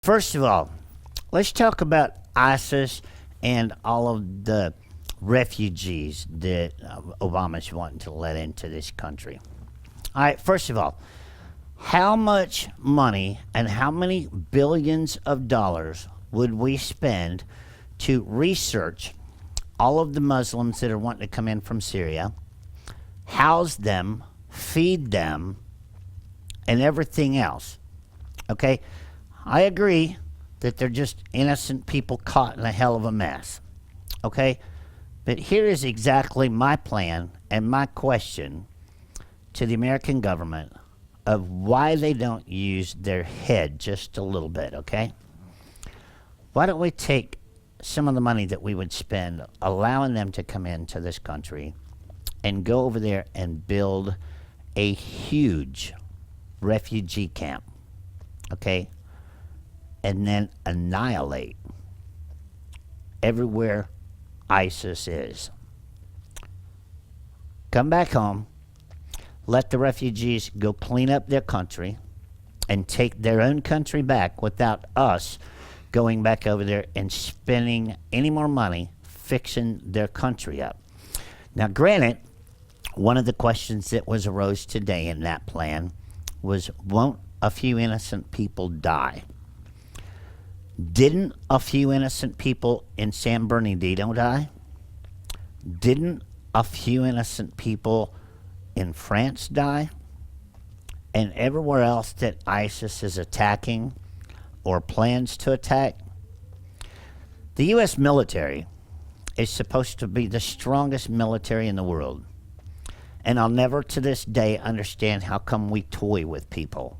First of all, let's talk about ISIS and all of the refugees that Obama's wanting to let into this country. All right, first of all, how much money and how many billions of dollars would we spend to research all of the Muslims that are wanting to come in from Syria, house them, feed them, and everything else? Okay? I agree that they're just innocent people caught in a hell of a mess. Okay? But here is exactly my plan and my question to the American government of why they don't use their head just a little bit, okay? Why don't we take some of the money that we would spend allowing them to come into this country and go over there and build a huge refugee camp, okay? And then annihilate everywhere ISIS is. Come back home, let the refugees go clean up their country and take their own country back without us going back over there and spending any more money fixing their country up. Now, granted, one of the questions that was arose today in that plan was, won't a few innocent people die? Didn't a few innocent people in San Bernardino die? Didn't a few innocent people in France die? And everywhere else that ISIS is attacking or plans to attack? The U.S. military is supposed to be the strongest military in the world. And I'll never to this day understand how come we toy with people.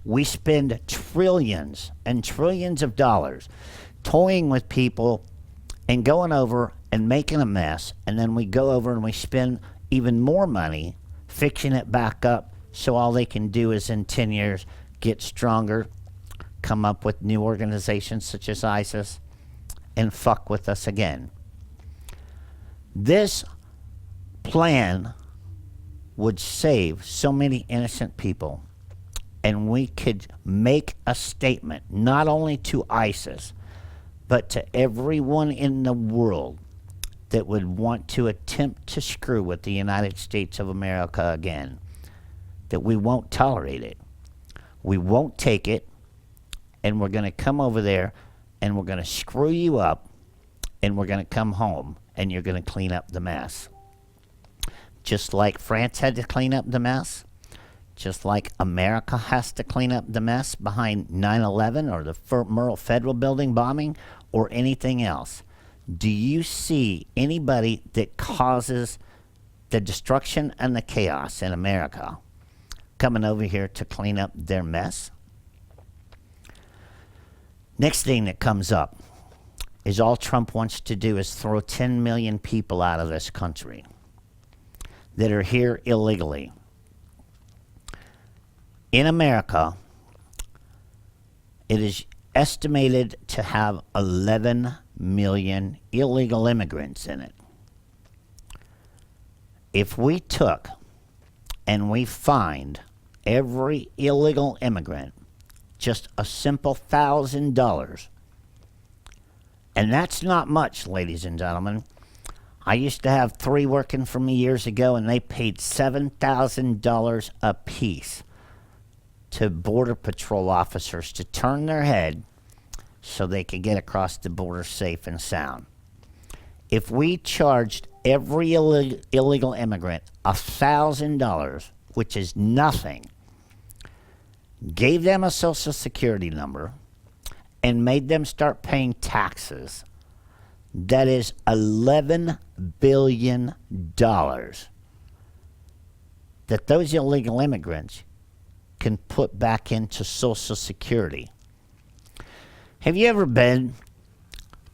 We spend trillions and trillions of dollars toying with people and going over and making a mess, and then we go over and we spend even more money fixing it back up, so all they can do is in 10 years get stronger, come up with new organizations such as ISIS, and fuck with us again. This plan would save so many innocent people, and we could make a statement not only to ISIS, but to everyone in the world that would want to attempt to screw with the United States of America again, that we won't tolerate it. We won't take it, and we're going to come over there, and we're going to screw you up, and we're going to come home, and you're going to clean up the mess. Just like France had to clean up the mess, just like America has to clean up the mess behind 9/11 or the Murrah Federal Building bombing or anything else. Do you see anybody that causes the destruction and the chaos in America coming over here to clean up their mess? Next thing that comes up is all Trump wants to do is throw 10 million people out of this country that are here illegally. In America, it is estimated to have 11 million illegal immigrants in it. If we took and we fined every illegal immigrant just a simple $1,000, and that's not much, ladies and gentlemen. I used to have 3 working for me years ago, and they paid $7,000 a piece to Border Patrol officers to turn their head so they could get across the border safe and sound. If we charged every illegal immigrant $1,000, which is nothing, gave them a social security number, and made them start paying taxes, that is $11 billion that those illegal immigrants can put back into Social Security. Have you ever been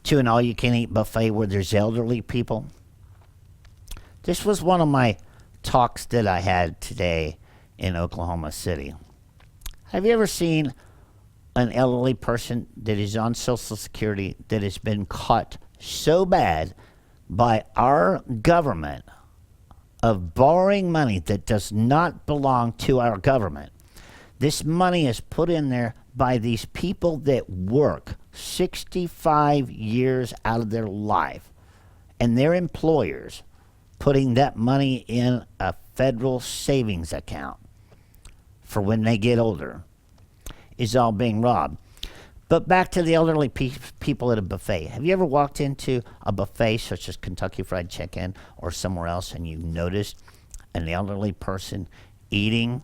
to an all-you-can-eat buffet where there's elderly people? This was one of my talks that I had today in Oklahoma City. Have you ever seen an elderly person that is on Social Security that has been caught so bad by our government of borrowing money that does not belong to our government? This money is put in there by these people that work 65 years out of their life and their employers putting that money in a federal savings account for when they get older is all being robbed. But back to the elderly people at a buffet. Have you ever walked into a buffet such as Kentucky Fried Chicken or somewhere else and you noticed an elderly person eating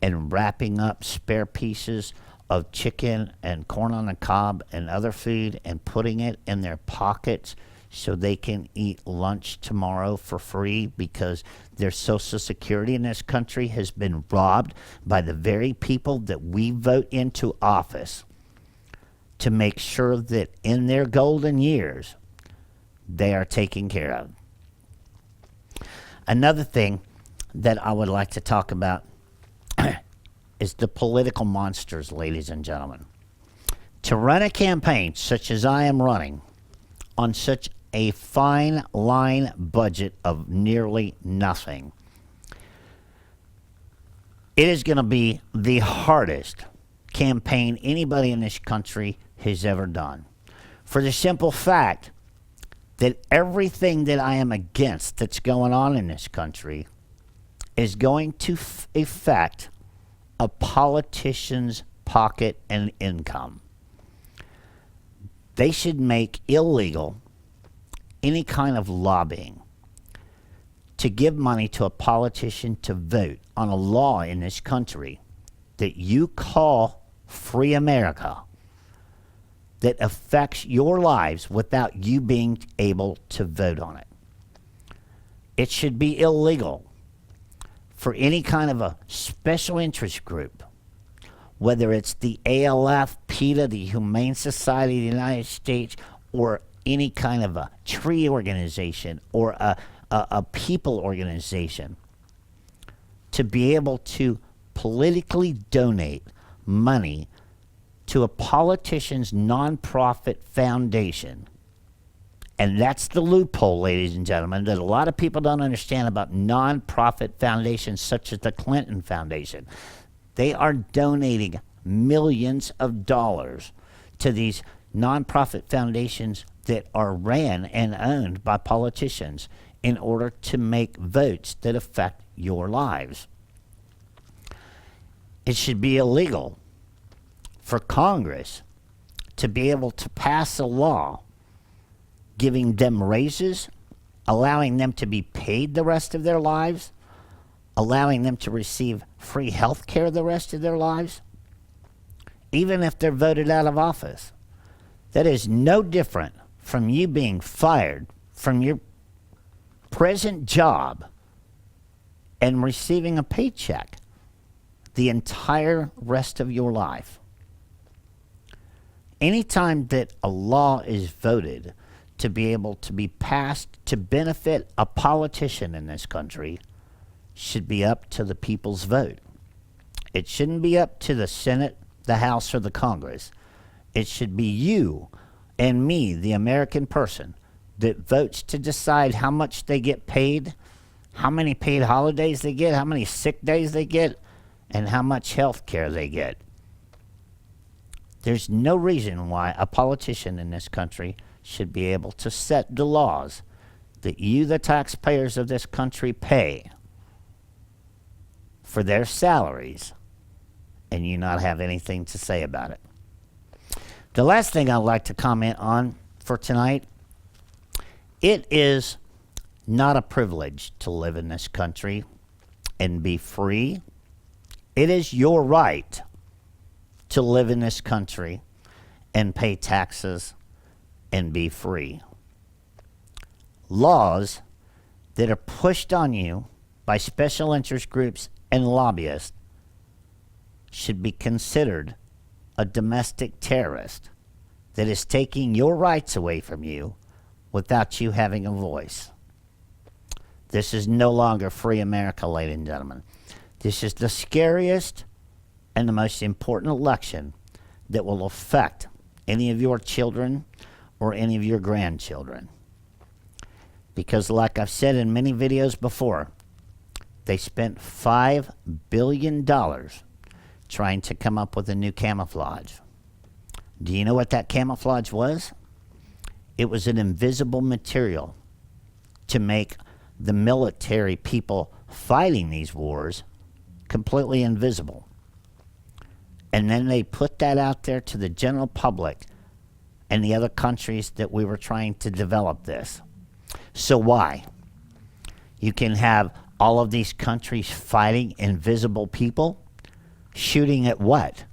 and wrapping up spare pieces of chicken and corn on the cob and other food and putting it in their pockets so they can eat lunch tomorrow for free because their Social Security in this country has been robbed by the very people that we vote into office to make sure that in their golden years they are taken care of. Another thing that I would like to talk about is the political monsters, ladies and gentlemen. To run a campaign such as I am running on such a fine line budget of nearly nothing, it is going to be the hardest campaign anybody in this country has ever done. For the simple fact that everything that I am against that's going on in this country is going to affect a politician's pocket and income. They should make illegal any kind of lobbying to give money to a politician to vote on a law in this country that you call Free America that affects your lives without you being able to vote on it. It should be illegal for any kind of a special interest group, whether it's the ALF, PETA, the Humane Society of the United States, or any kind of a tree organization or a people organization, to be able to politically donate money to a politician's nonprofit foundation. And that's the loophole, ladies and gentlemen, that a lot of people don't understand about nonprofit foundations such as the Clinton Foundation. They are donating millions of dollars to these nonprofit foundations that are ran and owned by politicians in order to make votes that affect your lives. It should be illegal for Congress to be able to pass a law giving them raises, allowing them to be paid the rest of their lives, allowing them to receive free health care the rest of their lives, even if they're voted out of office. That is no different from you being fired from your present job and receiving a paycheck the entire rest of your life. Anytime that a law is voted to be able to be passed to benefit a politician in this country, should be up to the people's vote. It shouldn't be up to the Senate, the House, or the Congress. It should be you and me, the American person, that votes to decide how much they get paid, how many paid holidays they get, how many sick days they get, and how much health care they get. There's no reason why a politician in this country should be able to set the laws that you, the taxpayers of this country, pay for their salaries, and you not have anything to say about it. The last thing I'd like to comment on for tonight, it is not a privilege to live in this country and be free. It is your right to live in this country and pay taxes and be free. Laws that are pushed on you by special interest groups and lobbyists should be considered a domestic terrorist that is taking your rights away from you without you having a voice. This is no longer free America, ladies and gentlemen. This is the scariest and the most important election that will affect any of your children or any of your grandchildren. Because like I've said in many videos before, they spent $5 billion trying to come up with a new camouflage. Do you know what that camouflage was? It was an invisible material to make the military people fighting these wars completely invisible. And then they put that out there to the general public and the other countries that we were trying to develop this. So why? You can have all of these countries fighting invisible people, shooting at what?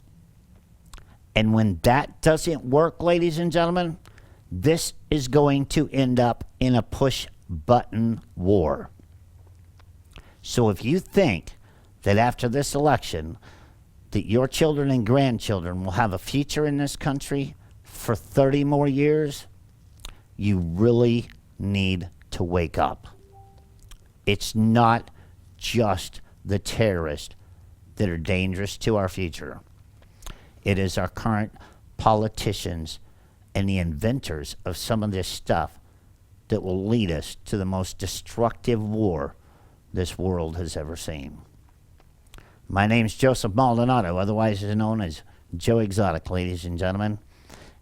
And when that doesn't work, ladies and gentlemen, this is going to end up in a push-button war. So if you think that after this election that your children and grandchildren will have a future in this country for 30 more years, you really need to wake up. It's not just the terrorists that are dangerous to our future. It is our current politicians and the inventors of some of this stuff that will lead us to the most destructive war this world has ever seen. My name's Joseph Maldonado, otherwise known as Joe Exotic, ladies and gentlemen,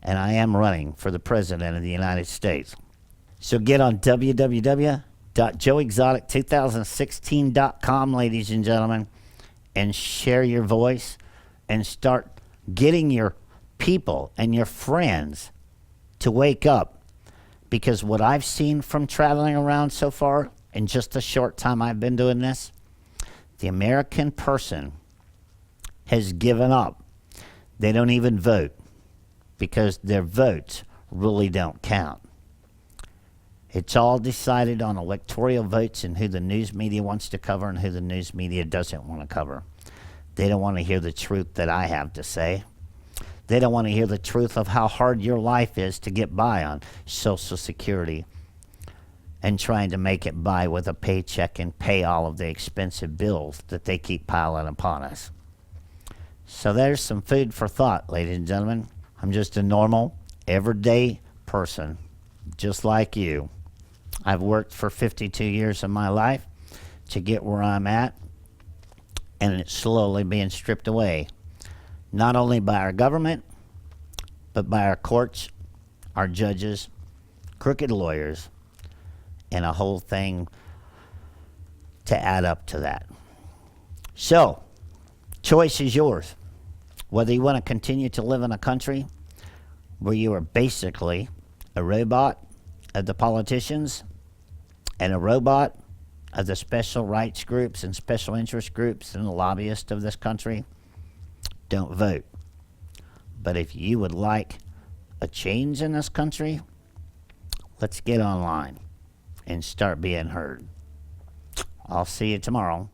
and I am running for the President of the United States. So get on www.joeexotic2016.com, ladies and gentlemen, and share your voice and start getting your people and your friends to wake up. Because what I've seen from traveling around so far in just a short time I've been doing this, the American person has given up. They don't even vote because their votes really don't count. It's all decided on electoral votes and who the news media wants to cover and who the news media doesn't want to cover. They don't want to hear the truth that I have to say. They don't want to hear the truth of how hard your life is to get by on Social Security and trying to make it by with a paycheck and pay all of the expensive bills that they keep piling upon us. So there's some food for thought, ladies and gentlemen. I'm just a normal, everyday person, just like you. I've worked for 52 years of my life to get where I'm at, and it's slowly being stripped away, not only by our government, but by our courts, our judges, crooked lawyers, and a whole thing to add up to that. So, choice is yours. Whether you want to continue to live in a country where you are basically a robot of the politicians and a robot of the special rights groups and special interest groups and the lobbyists of this country, don't vote. But if you would like a change in this country, let's get online and start being heard. I'll see you tomorrow.